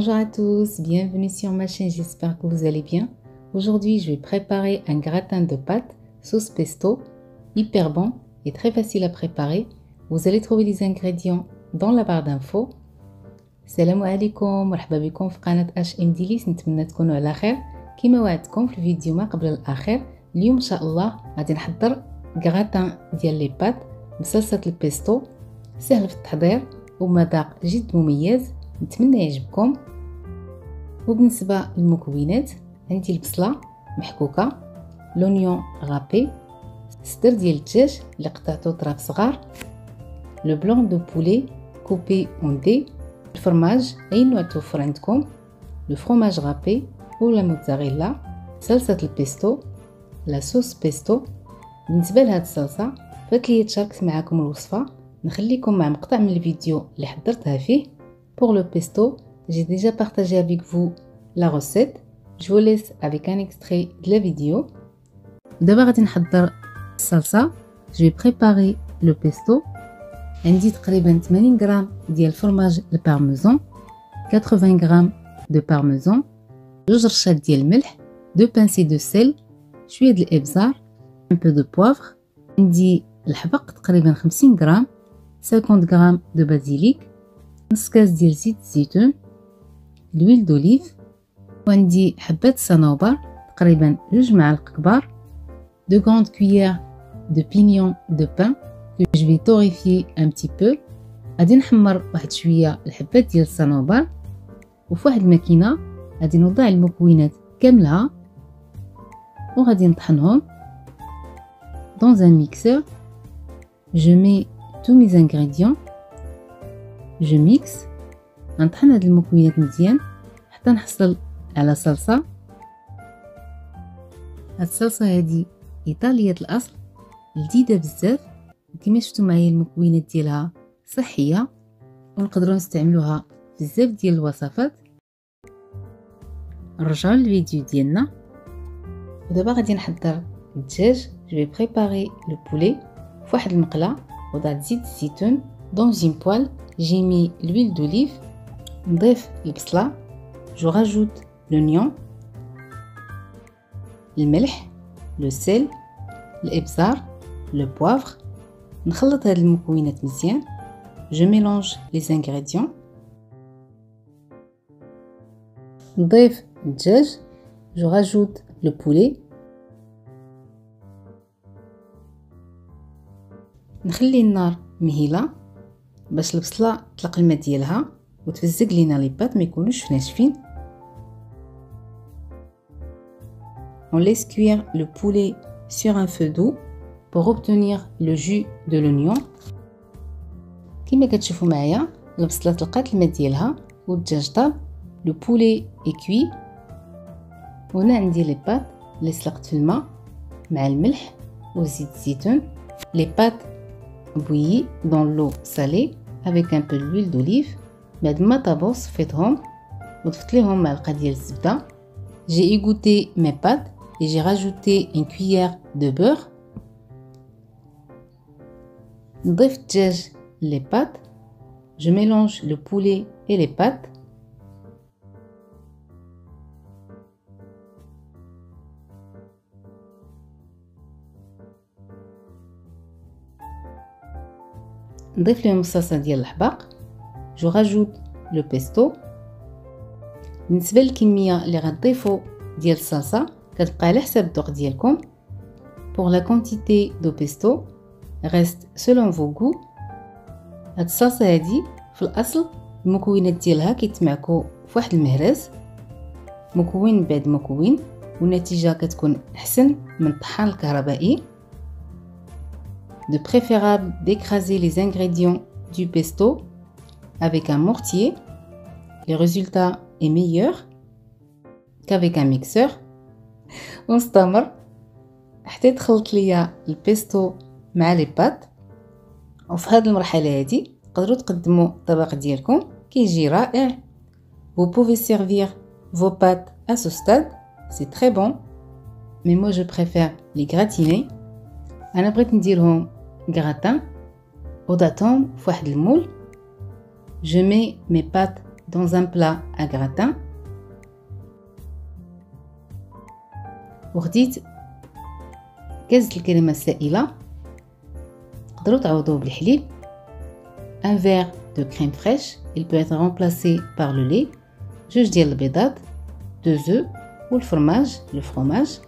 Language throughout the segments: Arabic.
Bonjour à tous, bienvenue sur ma chaîne, j'espère que vous allez bien. Aujourd'hui, je vais préparer un gratin de pâtes sauce pesto, hyper bon et très facile à préparer. Vous allez trouver les ingrédients dans la barre d'infos. Salam alaikum, مرحبا بكم في قناة HM Delice. نتمنى تكونوا على خير. كما وعدتكم في الفيديو ما قبل الأخير، اليوم إن شاء الله غادي نحضر gratin ديال لي بات بصلصة البيستو، سهل في التحضير ومذاق جد مميز، نتمنى يعجبكم. وبالنسبة للمكونات، عندي البصلة محكوكة، لونيون غابي، صدر ديال الدجاج اللي قطعته طراف صغار، لو بلون دو بولي كوبي اون دي، الفرماج اي نوع توفر عندكم، لو فرماج غابي ولا موتزاريلا، صلصة البيستو، لا صوص بيستو. بالنسبة لهاد الصلصة فات لي تشاركت معكم الوصفة، نخليكم مع مقطع من الفيديو اللي حضرتها فيه. Pour le pesto, j'ai déjà partagé avec vous la recette. Je vous laisse avec un extrait de la vidéo. D'abord, غادي نحضر الصلصة. Je vais préparer le pesto. عندي تقريبا 80 غرام ديال فرماج البارميزان، 80 غرام دو بارميزان، 2 رشات ديال الملح، 2 بانسي دو سيل، شويه ديال الابزار، un peu de poivre. عندي الحبق تقريبا 50 غرام، 50 غرام دو بازيليك، نص كاس ديال زيت الزيتون، لويل دوليف، وعندي حبات الصنوبر تقريبا 2 معالق كبار، 2 grandes cuillères de pignon de pain que je vais torréfier un petit peu. غادي نحمر واحد شويه الحبات ديال الصنوبر، وفي واحد الماكينه غادي نوضع المكونات كاملها وغادي نطحنهم. Dans un mixeur, je mets tous mes ingrédients. Je mixe. نطحن هاد المكونات مزيان حتى نحصل على صلصة. هاد الصلصة هادي إيطالية الأصل، لذيذة بزاف، كما شفتوا معايا المكونات ديالها صحية ونقدروا نستعملوها في بزاف ديال الوصفات. نرجعوا للفيديو ديالنا. ودابا غادي نحضر الدجاج. Je vais préparer le poulet. في واحد المقلة وضعت زيت الزيتون. Dans une poêle, j'ai mis l'huile d'olive. نضيف البصلة. Je rajoute l'oignon, الملح، le sel، الإبزار، le poivre. نخلط هاد المكونات مزيان. Je mélange les ingrédients. نضيف الدجاج. Je rajoute le poulet. نخلي النار مهيله باش البصله تطلق الماء ديالها وتفزق لينا لي بات ما يكونوش ناشفين. On laisse cuire le poulet sur un feu doux pour obtenir le jus de l'oignon. كما كتشوفوا معايا البصله طلقات الماء ديالها والدجاج طاب. لو بولي اي كوي. وهنا عندي لي بات اللي سلقت في الماء مع الملح وزيت الزيتون. لي بات bouillies dans l'eau salée avec un peu d'huile d'olive. بعد ما طابوا صفيتهم وضفت لهم معلقه ديال الزبده. J'ai égoutté mes pâtes et j'ai rajouté une cuillère de beurre. نضيف الدجاج les pâtes. Je mélange le poulet et les pâtes. نضيف لهم الصلصه ديال الحباق. جو راجوت لو بيستو. بالنسبه للكميه اللي غتضيفوا ديال الصلصه كتبقى على حساب الذوق ديالكم. pour la quantité de pesto reste selon vos goûts. هاد الصلصه هادي في الاصل المكونات ديالها كيتمعكوا في واحد المهرز مكون بعد مكون، والنتيجه كتكون احسن من الطحان الكهربائي. De préférable d'écraser les ingrédients du pesto avec un mortier. Le résultat est meilleur qu'avec un mixeur. ونستمر حتى تخلط ليا البيستو مع لي بات. وفي هذه المرحله هذه تقدروا تقدموا الطبق ديالكم كيجي رائع. Vous pouvez servir vos pâtes à ce stade, c'est très bon. Mais moi je préfère les gratiner. انا بغيت نديرهم gratin وضعتهم في واحد المول. Je mets mes pâtes dans un plat à gratin. وخديت كاس الكريمة السائلة، تقدروا تعوضوه بالحليب. Un verre de crème fraîche, il peut être remplacé par le lait. جوج ديال البيضات، 2 œufs والفرماج الفرomage.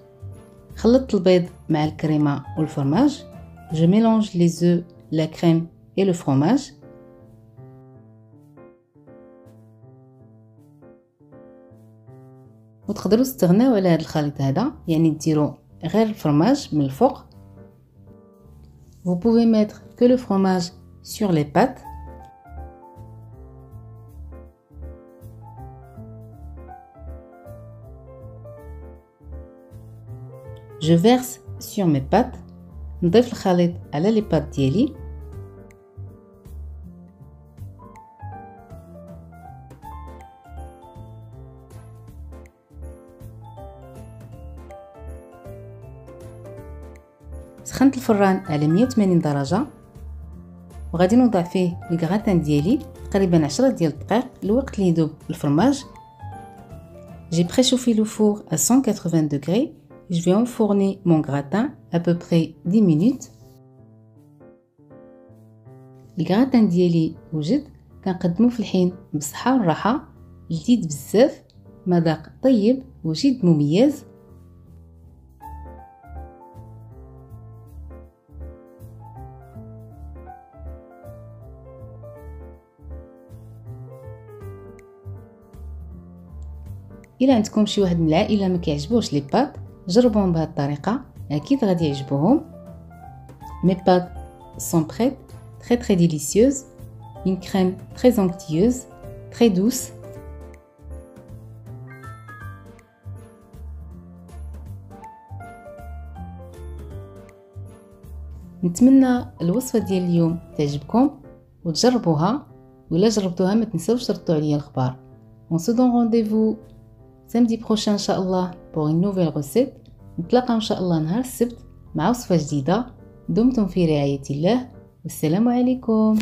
خلطت البيض مع الكريمة والفرماج. Je mélange les œufs, la crème et le fromage. وتقدروا تستغناو على هذا الخليط هذا، يعني ديروا غير الفرماج من الفوق. Vous pouvez mettre que le fromage sur les pâtes. Je verse sur mes pâtes. نضيف الخليط على لي بات ديالي. سخنت الفران على 180 درجة وغادي نوضع فيه الكغاتان ديالي تقريبا 10 ديال الدقائق الوقت اللي يذوب الفرماج. J'ai préchauffé le four à 180 degrés. Je vais enfourner mon gratin à peu près 10 minutes. الكغاتان ديالي وجد، كنقدمو في الحين بالصحة والراحة، جديد بزاف، مذاق طيب وجد مميز. إلا عندكم شي واحد من العائلة ما كيعجبوش لي بات، جربوهم بهذه الطريقة، أكيد غادي يعجبوهم. Mes pâtes sont prêtes, très délicieuses. Une crème très onctueuse, très douce. نتمنى الوصفة ديال اليوم تعجبكم وتجربوها، وإلا جربتوها ما تنسوش تردوا عليا الأخبار. On se donne rendez-vous samedi prochain إن شاء الله pour une nouvelle recette. نتلاقى إن شاء الله نهار السبت مع وصفة جديدة. دمتم في رعاية الله والسلام عليكم.